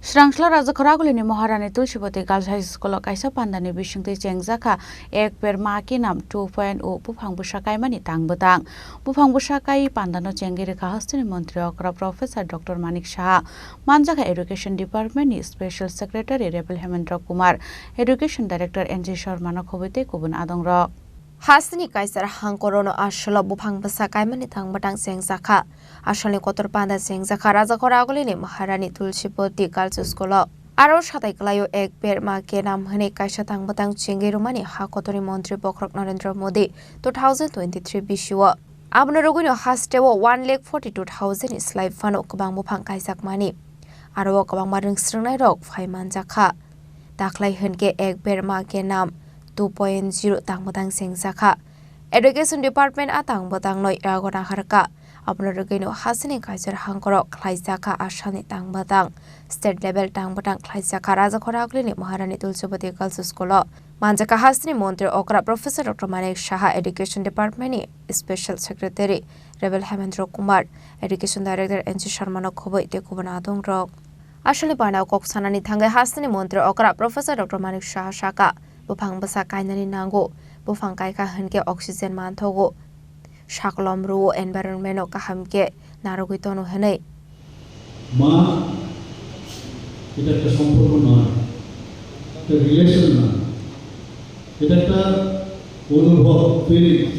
Srangsla Raja Khoragulini Maharani Tulshipati Girls High School Kaisa Pandani Bishingti Chengjakha Ek Per Maki Naam 2.0 Bufang Bushakai Mani Tang Butang Bufang Bushakai Pandano Chengirika Hasteni Mantri Okra Professor Dr. Manik Saha Manjakha Education Department Special Secretary Rebel Hemendra Kumar Education Director NG Sharmana Khobite Kubun Adongrok Hasteni kaisar hangkorono asholo bufang basakai mani thang batang Chengjakha asholi kotor Panda Chengjakha Raja Khoragulini Maharani Tulshipati Girls School aro satai klayo ek per ma ke naam hane kaisa thang batang Chengirumani ha kotori Mantri Prof Narendra Modi 2023 bishuwa abno rogino hastewo 1,42,000 slai fano kabang bufang kaisak mani aro kabang marung srengnai rok phai Manjakha daklai henke ek per ma ke naam 2.0 tang batang Chengjakha Education Department atang batang noi ragona harka apno rogino Hasteni kaisar hangkoro Khlaijakha ashani tang batang state level tang batang Khlaijakha Raja Khoragulini Maharani Tulshipati Girls School Manjakha Hasteni Mantri Okra Professor Dr. Manik Saha Education Department Special Secretary Rebel Hemendra Kumar Education Director NG Sharmana Khobite Kubana Dongrok Ashali Panda Kok Sanani Thangai Hasteni Mantri Okra Professor Dr. Manik Saha Shaka Bufang basa kainani nango bufang kaika henke oxygen manthogo shaklom ru environment o kahamke narogoi tono henei মা এটা একটা সম্পর্ক নয় একটা relation না এটা একটা অনুভব ফিলিংস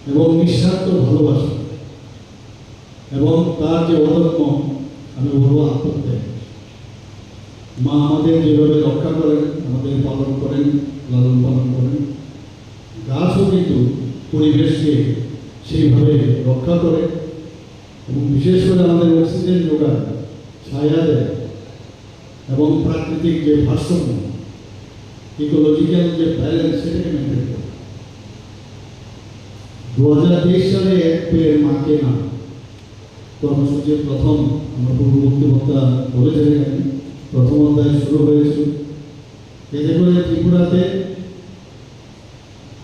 এবং নিঃস্বার্থ ভালোবাসা এবং তার যে অদম্য আমি বলবো আত্মত্যাগ মা আমাদের যেভাবে রক্ষা করেন আমাদের পালন করেন লালন পালন করেন গাছও কিন্তু পরিবেশকে সেইভাবে রক্ষা করে এবং বিশেষ করে আমাদের অক্সিজেন যোগায় ছায়া দেয় এবং প্রাকৃতিক যে ভারসাম্য ইকোলজিক্যাল যে ব্যালেন্স সেটাকে মেনটেন করে 2023 সালে এক পের মাকে নাম কর্মসূচির প্রথম আমরা পূর্ববর্তী বক্তা বলেছিলেন প্রথম অধ্যায় শুরু হয়েছিল এতে করে ত্রিপুরাতে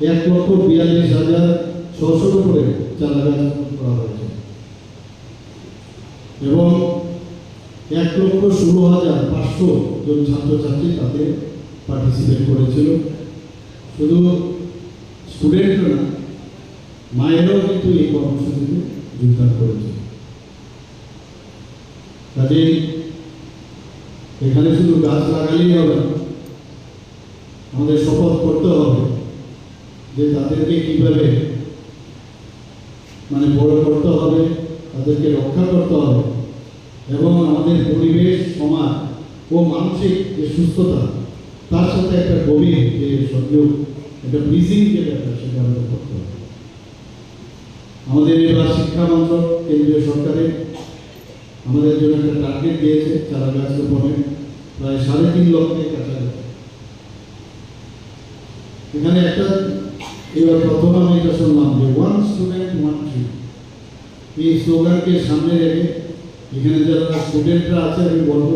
1,42,600 উপরে চারা গাছ করা হয়েছে এবং 1,16,500 জন ছাত্রছাত্রী তাতে পার্টিসিপেট করেছিল শুধু স্টুডেন্টরা না মায়েরাও কিন্তু এই কর্মসূচিতে যোগদান করেছে কাজেই এখানে শুধু গাছ লাগালেই হবে আমাদের শপথ করতে হবে যে তাদেরকে কিভাবে বড় করতে হবে তাদেরকে রক্ষা করতে হবে এবং আমাদের পরিবেশ সমাজ ও মানসিক যে সুস্থতা তার সাথে একটা গভীর যে সংযোগ একটা ব্রিজিং যে ব্যাপার সেটা আমাদের করতে হবে আমাদের এবার শিক্ষা মন্ত্রক কেন্দ্রীয় সরকারের আমাদের জন্য একটা টার্গেট দিয়েছে চারা গাছ রোপণের প্রায় 3.5 লক্ষের কাছাকাছি এখানে একটা এবার প্রথম আমি এটা শুনলাম যে 1 স্টুডেন্ট 1 ট্রি এই স্লোগানকে সামনে রেখে এখানে যারা স্টুডেন্টরা আছে আমি বলবো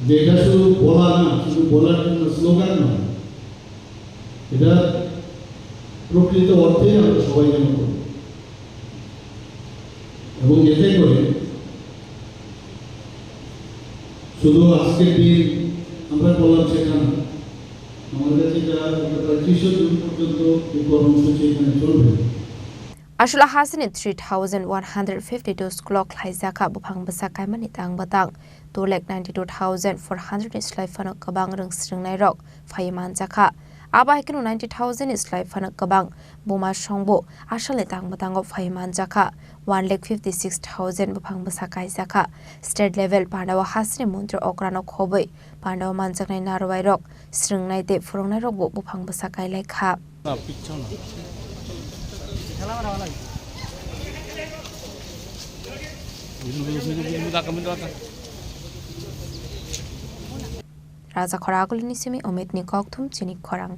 যে এটা শুধু বলা না শুধু বলার জন্য স্লোগান নয় এটা প্রকৃত অর্থে আমরা সবাই যেন করি এবং এতে করে শুধু আজকের দিন আমরা বললাম সেখানে আমাদের কাছে যারা 30 জুন পর্যন্ত এই কর্মসূচি এখানে চলবে Ashula Hasteni 3,152 school Khlaijakha bufang basakai mani tang batang 2,92,400 slai fano kabang rung srengnai rok phai Manjakha aba hekenu 90,000 slai fano kabang buma shongbo ashale tang batang of phai Manjakha 1,56,000 bufang basakai jakha state level Panda Hasteni Mantri Okra no khoboi Panda Manjaknai narwai rok srengnai te furongnai rok bufang basakai lekha Raja Khoragulini simi Omit ni Kokthum Chini Khorang